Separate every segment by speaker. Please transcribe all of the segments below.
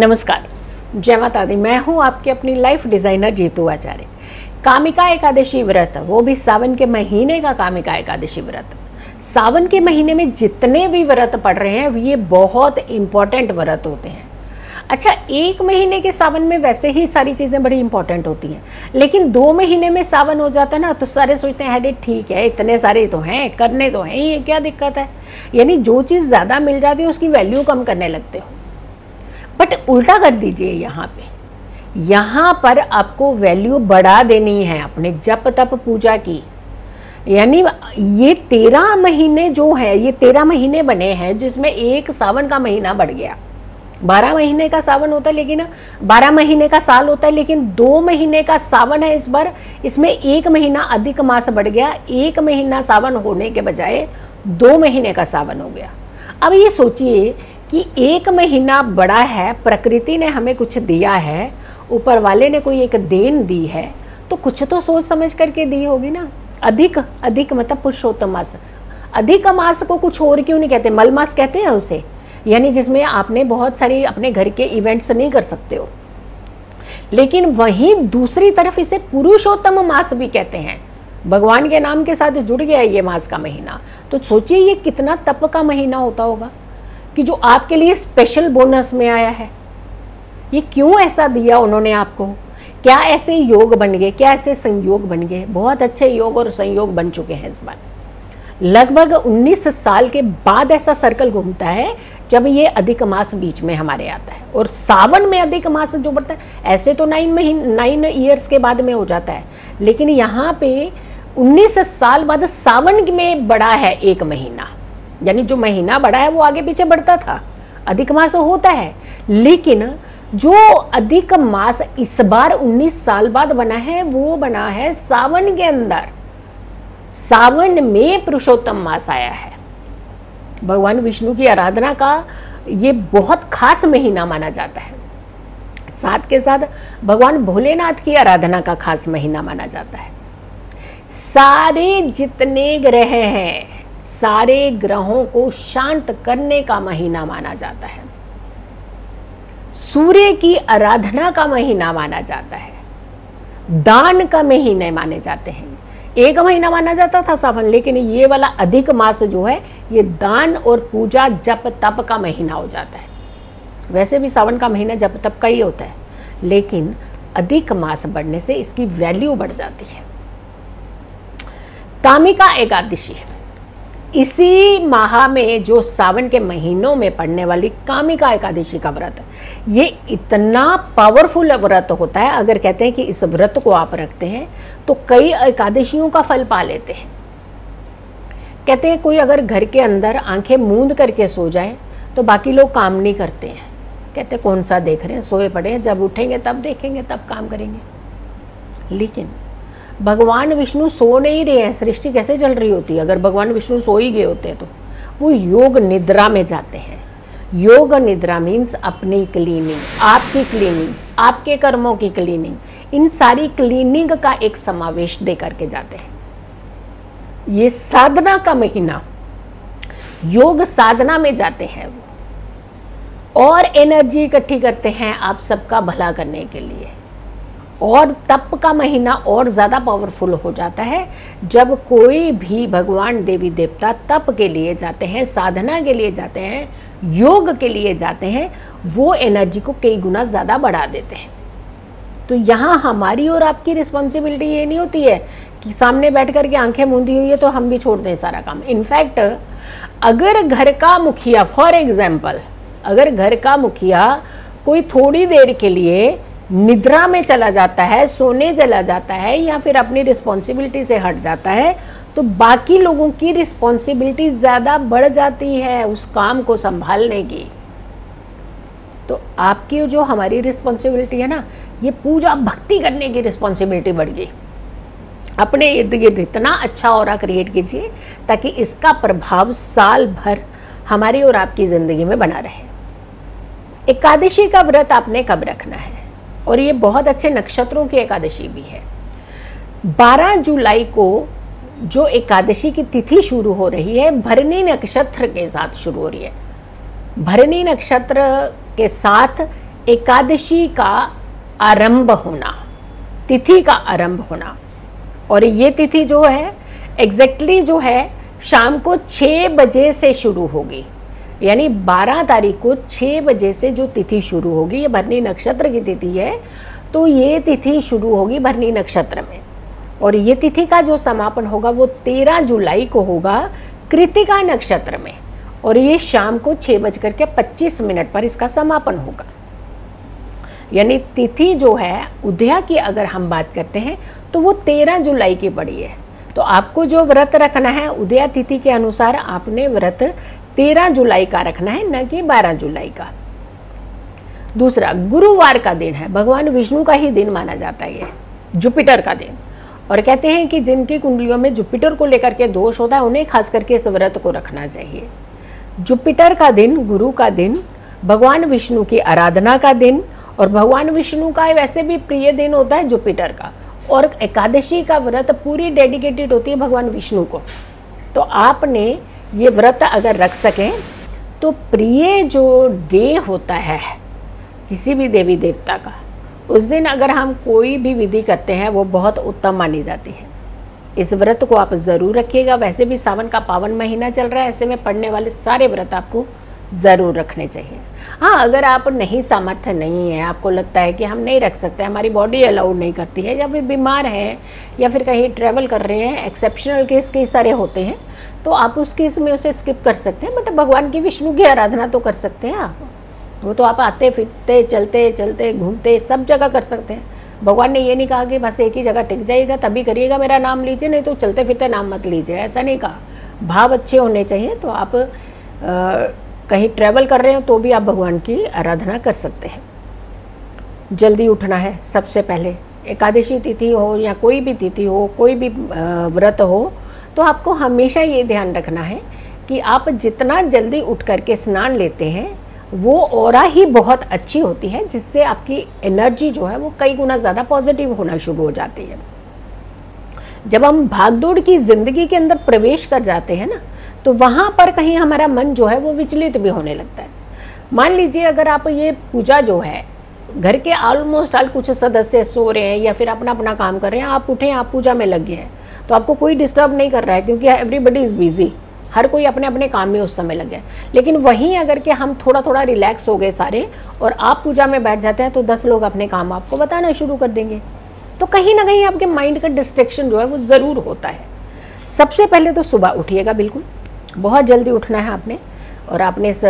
Speaker 1: नमस्कार, जय माता दी। मैं हूँ आपकी अपनी लाइफ डिज़ाइनर जीतू आचार्य। कामिका एकादशी व्रत, वो भी सावन के महीने का कामिका एकादशी व्रत। सावन के महीने में जितने भी व्रत पड़ रहे हैं ये बहुत इम्पॉर्टेंट व्रत होते हैं। अच्छा, एक महीने के सावन में वैसे ही सारी चीज़ें बड़ी इंपॉर्टेंट होती हैं, लेकिन 2 महीने में सावन हो जाता है ना, तो सारे सोचते हैं अरे ठीक है, इतने सारे तो हैं, करने तो हैं, ये क्या दिक्कत है। यानी जो चीज़ ज़्यादा मिल जाती है उसकी वैल्यू कम करने लगते हो। बट उल्टा कर दीजिए, यहाँ पर आपको वैल्यू बढ़ा देनी है अपने जप तप पूजा की। यानी ये 13 महीने जो है, ये 13 महीने बने हैं जिसमें एक सावन का महीना बढ़ गया। 12 महीने का सावन होता है, लेकिन 12 महीने का साल होता है, लेकिन 2 महीने का सावन है इस बार। इसमें 1 महीना अधिक मास बढ़ गया। 1 महीना सावन होने के बजाय 2 महीने का सावन हो गया। अब ये सोचिए कि 1 महीना बड़ा है, प्रकृति ने हमें कुछ दिया है, ऊपर वाले ने कोई एक देन दी है, तो कुछ तो सोच समझ करके दी होगी ना। अधिक मतलब पुरुषोत्तम मास। अधिक मास को कुछ और क्यों नहीं कहते, मल मास कहते हैं उसे। यानी जिसमें आपने बहुत सारी अपने घर के इवेंट्स नहीं कर सकते हो, लेकिन वहीं दूसरी तरफ इसे पुरुषोत्तम मास भी कहते हैं। भगवान के नाम के साथ जुड़ गया ये मास का महीना। तो सोचिए ये कितना तप का महीना होता होगा कि जो आपके लिए स्पेशल बोनस में आया है। ये क्यों ऐसा दिया उन्होंने आपको? क्या ऐसे योग बन गए, क्या ऐसे संयोग बन गए? बहुत अच्छे योग और संयोग बन चुके हैं इस बार। लगभग 19 साल के बाद ऐसा सर्कल घूमता है जब ये अधिक मास बीच में हमारे आता है। और सावन में अधिक मास जो बढ़ता है, ऐसे तो 9 ईयर्स के बाद में हो जाता है, लेकिन यहाँ पे 19 साल बाद सावन में बढ़ा है 1 महीना। यानी जो महीना बढ़ा है वो आगे पीछे बढ़ता था, अधिक मास होता है, लेकिन जो अधिक मास इस बार 19 साल बाद बना है वो बना है सावन के अंदर। सावन में पुरुषोत्तम मास आया है। भगवान विष्णु की आराधना का ये बहुत खास महीना माना जाता है। साथ के साथ भगवान भोलेनाथ की आराधना का खास महीना माना जाता है। सारे जितने ग्रह हैं, सारे ग्रहों को शांत करने का महीना माना जाता है। सूर्य की आराधना का महीना माना जाता है। दान का महीने माने जाते हैं। 1 महीना माना जाता था सावन, लेकिन ये वाला अधिक मास जो है ये दान और पूजा जप तप का महीना हो जाता है। वैसे भी सावन का महीना जप तप का ही होता है, लेकिन अधिक मास बढ़ने से इसकी वैल्यू बढ़ जाती है। कामिका एकादशी, इसी माह में जो सावन के महीनों में पड़ने वाली कामिका एकादशी का व्रत, ये इतना पावरफुल व्रत होता है। अगर कहते हैं कि इस व्रत को आप रखते हैं तो कई एकादशियों का फल पा लेते हैं। कहते हैं कोई अगर घर के अंदर आंखें मूंद करके सो जाए तो बाकी लोग काम नहीं करते हैं। कहते कौन सा देख रहे हैं, सोए पड़े हैं, जब उठेंगे तब देखेंगे, तब काम करेंगे। लेकिन भगवान विष्णु सो नहीं रहे हैं, सृष्टि कैसे चल रही होती है? अगर भगवान विष्णु सो ही गए होते तो वो योग निद्रा में जाते हैं। योग निद्रा मीन्स अपनी क्लीनिंग, आपकी क्लीनिंग, आपके कर्मों की क्लीनिंग, इन सारी क्लीनिंग का एक समावेश दे करके जाते हैं। ये साधना का महीना, योग साधना में जाते हैं वो, और एनर्जी इकट्ठी करते हैं आप सबका भला करने के लिए। और तप का महीना और ज़्यादा पावरफुल हो जाता है जब कोई भी भगवान देवी देवता तप के लिए जाते हैं, साधना के लिए जाते हैं, योग के लिए जाते हैं, वो एनर्जी को कई गुना ज़्यादा बढ़ा देते हैं। तो यहाँ हमारी और आपकी रिस्पॉन्सिबिलिटी ये नहीं होती है कि सामने बैठ कर के आंखें मूंदी हुई है तो हम भी छोड़ दें सारा काम। इनफैक्ट अगर घर का मुखिया, फॉर एग्जाम्पल, अगर घर का मुखिया कोई थोड़ी देर के लिए निद्रा में चला जाता है, सोने चला जाता है, या फिर अपनी रिस्पॉन्सिबिलिटी से हट जाता है, तो बाकी लोगों की रिस्पॉन्सिबिलिटी ज़्यादा बढ़ जाती है उस काम को संभालने की। तो आपकी जो हमारी रिस्पॉन्सिबिलिटी है ना, ये पूजा भक्ति करने की रिस्पॉन्सिबिलिटी बढ़ गई। अपने इर्द गिर्द इतना अच्छा ऑरा क्रिएट कीजिए ताकि इसका प्रभाव साल भर हमारी और आपकी ज़िंदगी में बना रहे। एकादशी का व्रत आपने कब रखना है? और ये बहुत अच्छे नक्षत्रों की एकादशी भी है। 12 जुलाई को जो एकादशी की तिथि शुरू हो रही है, भरणी नक्षत्र के साथ शुरू हो रही है। भरणी नक्षत्र के साथ एकादशी का आरंभ होना, तिथि का आरंभ होना। और ये तिथि जो है एग्जैक्टली जो है शाम को 6 बजे से शुरू होगी, यानी 12 तारीख को 6 बजे से जो तिथि शुरू होगी, ये भरनी नक्षत्र की तिथि है, तो ये तिथि शुरू होगी भरनी नक्षत्र में। और ये तिथि का जो समापन होगा वो 13 जुलाई को होगा कृतिका नक्षत्र में, और ये शाम को 6:25 पर इसका समापन होगा। यानी तिथि जो है उदया की अगर हम बात करते हैं तो वो 13 जुलाई की पड़ी है। तो आपको जो व्रत रखना है उदया तिथि के अनुसार आपने व्रत 13 जुलाई का रखना है, न कि 12 जुलाई का। दूसरा, गुरुवार का दिन है, भगवान विष्णु का ही दिन माना जाता है, ये जुपिटर का दिन। और कहते हैं कि जिनकी कुंडलियों में जुपिटर को लेकर के दोष होता है उन्हें खास करके इस व्रत को रखना चाहिए। जुपिटर का दिन, गुरु का दिन, भगवान विष्णु की आराधना का दिन, और भगवान विष्णु का वैसे भी प्रिय दिन होता है जुपिटर का। और एकादशी का व्रत पूरी डेडिकेटेड होती है भगवान विष्णु को। तो आपने ये व्रत अगर रख सकें तो प्रिय जो डे होता है किसी भी देवी देवता का, उस दिन अगर हम कोई भी विधि करते हैं वो बहुत उत्तम मानी जाती है। इस व्रत को आप ज़रूर रखिएगा। वैसे भी सावन का पावन महीना चल रहा है, ऐसे में पड़ने वाले सारे व्रत आपको ज़रूर रखने चाहिए। हाँ, अगर आप नहीं सामर्थ्य नहीं है, आपको लगता है कि हम नहीं रख सकते, हमारी बॉडी अलाउड नहीं करती है, या फिर बीमार है, या फिर कहीं ट्रैवल कर रहे हैं, एक्सेप्शनल केस कई सारे होते हैं, तो आप उस केस में उसे स्किप कर सकते हैं। बट भगवान की विष्णु की आराधना तो कर सकते हैं आप। वो तो आप आते फिरते चलते चलते घूमते सब जगह कर सकते हैं। भगवान ने ये नहीं कहा कि बस एक ही जगह टिक जाइएगा तभी करिएगा मेरा नाम लीजिए, नहीं तो चलते फिरते नाम मत लीजिए, ऐसा नहीं कहा। भाव अच्छे होने चाहिए। तो आप कहीं ट्रैवल कर रहे हो तो भी आप भगवान की आराधना कर सकते हैं। जल्दी उठना है सबसे पहले। एकादशी तिथि हो या कोई भी तिथि हो, कोई भी व्रत हो, तो आपको हमेशा ये ध्यान रखना है कि आप जितना जल्दी उठ करके स्नान लेते हैं वो ऑरा ही बहुत अच्छी होती है, जिससे आपकी एनर्जी जो है वो कई गुना ज़्यादा पॉजिटिव होना शुरू हो जाती है। जब हम भागदौड़ की ज़िंदगी के अंदर प्रवेश कर जाते हैं ना, तो वहाँ पर कहीं हमारा मन जो है वो विचलित भी होने लगता है। मान लीजिए अगर आप ये पूजा जो है, घर के ऑलमोस्ट कुछ सदस्य सो रहे हैं या फिर अपना अपना काम कर रहे हैं, आप उठें, आप पूजा में लग गए हैं, तो आपको कोई डिस्टर्ब नहीं कर रहा है, क्योंकि एवरीबडी इज़ बिजी, हर कोई अपने अपने काम में उस समय लगे। लेकिन वहीं अगर कि हम थोड़ा थोड़ा रिलैक्स हो गए सारे और आप पूजा में बैठ जाते हैं, तो 10 लोग अपने काम आपको बताना शुरू कर देंगे। तो कहीं ना कहीं आपके माइंड का डिस्ट्रैक्शन जो है वो ज़रूर होता है। सबसे पहले तो सुबह उठिएगा, बिल्कुल बहुत जल्दी उठना है आपने, और आपने इस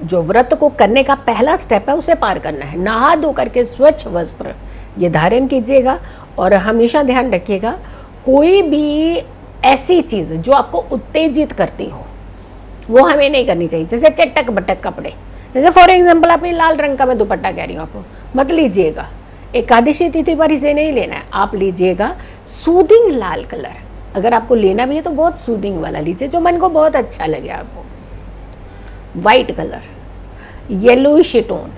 Speaker 1: जो व्रत को करने का पहला स्टेप है उसे पार करना है। नहा धो करके स्वच्छ वस्त्र ये धारण कीजिएगा, और हमेशा ध्यान रखिएगा कोई भी ऐसी चीज़ जो आपको उत्तेजित करती हो वो हमें नहीं करनी चाहिए। जैसे चटक बटक कपड़े, जैसे फॉर एग्जांपल आप ये लाल रंग का मैं दुपट्टा कह रही हूँ, आपको मत लीजिएगा। एकादशी तिथि पर इसे नहीं लेना है। आप लीजिएगा सूदिंग लाल कलर, अगर आपको लेना भी है तो बहुत सूदिंग वाला लीजिए जो मन को बहुत अच्छा लगे आपको। वाइट कलर, येलोइश टोन,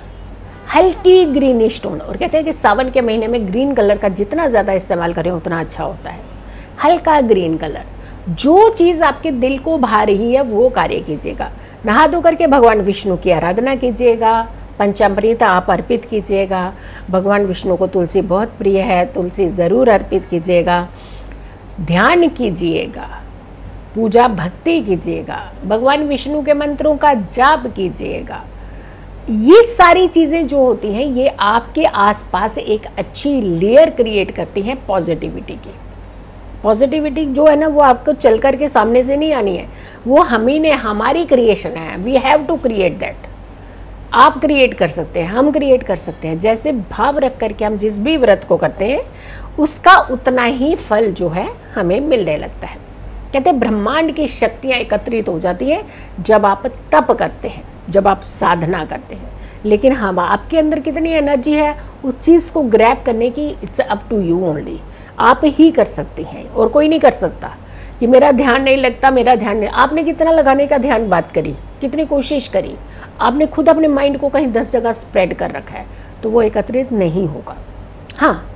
Speaker 1: हल्की ग्रीनिश टोन। और कहते हैं कि सावन के महीने में ग्रीन कलर का जितना ज़्यादा इस्तेमाल करें उतना अच्छा होता है। हल्का ग्रीन कलर, जो चीज़ आपके दिल को भा रही है वो कार्य कीजिएगा। नहा धो करके भगवान विष्णु की आराधना कीजिएगा, पंचामृत आप अर्पित कीजिएगा। भगवान विष्णु को तुलसी बहुत प्रिय है, तुलसी ज़रूर अर्पित कीजिएगा। ध्यान कीजिएगा, पूजा भक्ति कीजिएगा, भगवान विष्णु के मंत्रों का जाप कीजिएगा। ये सारी चीज़ें जो होती हैं ये आपके आसपास एक अच्छी लेयर क्रिएट करती हैं पॉजिटिविटी की। पॉजिटिविटी जो है ना वो आपको चल कर के सामने से नहीं आनी है, वो हम ही ने, हमारी क्रिएशन है। We have to create that. आप क्रिएट कर सकते हैं, हम क्रिएट कर सकते हैं। जैसे भाव रख करके हम जिस भी व्रत को करते हैं उसका उतना ही फल जो है हमें मिलने लगता है। कहते हैं ब्रह्मांड की शक्तियाँ एकत्रित हो जाती हैं जब आप तप करते हैं, जब आप साधना करते हैं। लेकिन हम, आपके अंदर कितनी एनर्जी है उस चीज़ को ग्रैब करने की, it's up to you only. आप ही कर सकती हैं और कोई नहीं कर सकता कि मेरा ध्यान नहीं लगता, मेरा ध्यान नहीं। आपने कितना लगाने का ध्यान बात करी, कितनी कोशिश करी, आपने खुद अपने माइंड को कहीं 10 जगह स्प्रेड कर रखा है, तो वो एकत्रित नहीं होगा। हाँ,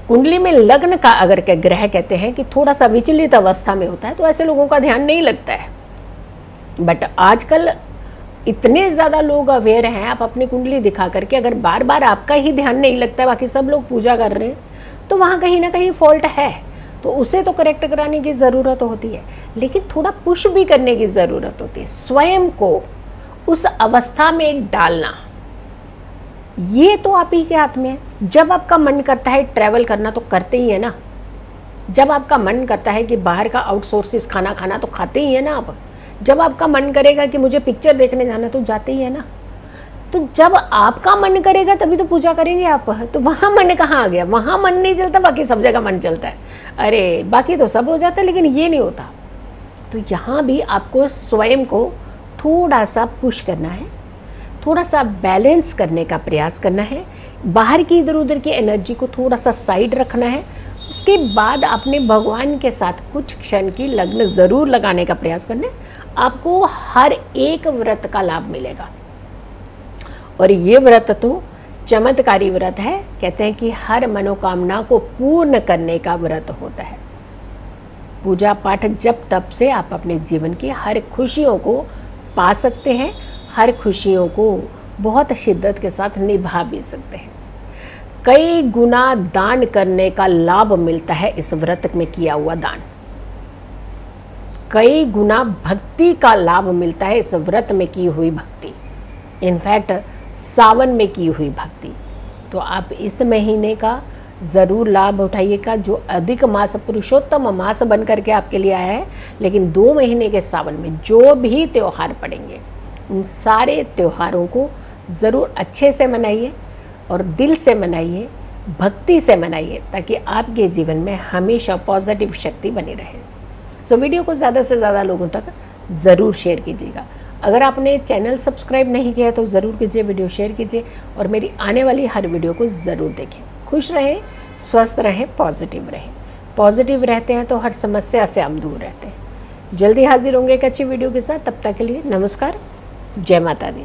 Speaker 1: कुंडली में लग्न का अगर के ग्रह कहते हैं कि थोड़ा सा विचलित अवस्था में होता है तो ऐसे लोगों का ध्यान नहीं लगता है। बट आजकल इतने ज़्यादा लोग अवेयर हैं, आप अपनी कुंडली दिखा करके अगर बार बार आपका ही ध्यान नहीं लगता है, बाकी सब लोग पूजा कर रहे हैं, तो वहाँ कहीं ना कहीं फॉल्ट है। तो उसे तो करेक्ट कराने की ज़रूरत होती है, लेकिन थोड़ा पुश भी करने की ज़रूरत होती है। स्वयं को उस अवस्था में डालना, ये तो आप ही के हाथ में है। जब आपका मन करता है ट्रैवल करना तो करते ही है ना। जब आपका मन करता है कि बाहर का आउटसोर्सेस खाना खाना तो खाते ही है ना आप। जब आपका मन करेगा कि मुझे पिक्चर देखने जाना तो जाते ही है ना। तो जब आपका मन करेगा तभी तो पूजा करेंगे आप। तो वहाँ मन कहाँ आ गया? वहाँ मन नहीं चलता, बाकी सब जगह मन चलता है। अरे बाकी तो सब हो जाता है, लेकिन ये नहीं होता। तो यहाँ भी आपको स्वयं को थोड़ा सा पुश करना है, थोड़ा सा बैलेंस करने का प्रयास करना है। बाहर की इधर उधर की एनर्जी को थोड़ा सा साइड रखना है। उसके बाद आपने भगवान के साथ कुछ क्षण की लग्न ज़रूर लगाने का प्रयास करना है। आपको हर एक व्रत का लाभ मिलेगा। और ये व्रत तो चमत्कारी व्रत है। कहते हैं कि हर मनोकामना को पूर्ण करने का व्रत होता है। पूजा पाठ जप तप से आप अपने जीवन की हर खुशियों को पा सकते हैं, हर खुशियों को बहुत शिद्दत के साथ निभा भी सकते हैं। कई गुना दान करने का लाभ मिलता है इस व्रत में किया हुआ दान। कई गुना भक्ति का लाभ मिलता है इस व्रत में की हुई भक्ति, इनफैक्ट सावन में की हुई भक्ति। तो आप इस महीने का ज़रूर लाभ उठाइएगा, जो अधिक मास पुरुषोत्तम मास बन करके आपके लिए आया है। लेकिन 2 महीने के सावन में जो भी त्यौहार पड़ेंगे, उन सारे त्योहारों को ज़रूर अच्छे से मनाइए और दिल से मनाइए, भक्ति से मनाइए, ताकि आपके जीवन में हमेशा पॉजिटिव शक्ति बनी रहे। सो वीडियो को ज़्यादा से ज़्यादा लोगों तक ज़रूर शेयर कीजिएगा। अगर आपने चैनल सब्सक्राइब नहीं किया तो ज़रूर कीजिए, वीडियो शेयर कीजिए और मेरी आने वाली हर वीडियो को ज़रूर देखें। खुश रहें, स्वस्थ रहें, पॉजिटिव रहें। पॉजिटिव रहते हैं तो हर समस्या से हम दूर रहते हैं। जल्दी हाजिर होंगे एक अच्छी वीडियो के साथ। तब तक के लिए नमस्कार, जय माता दी।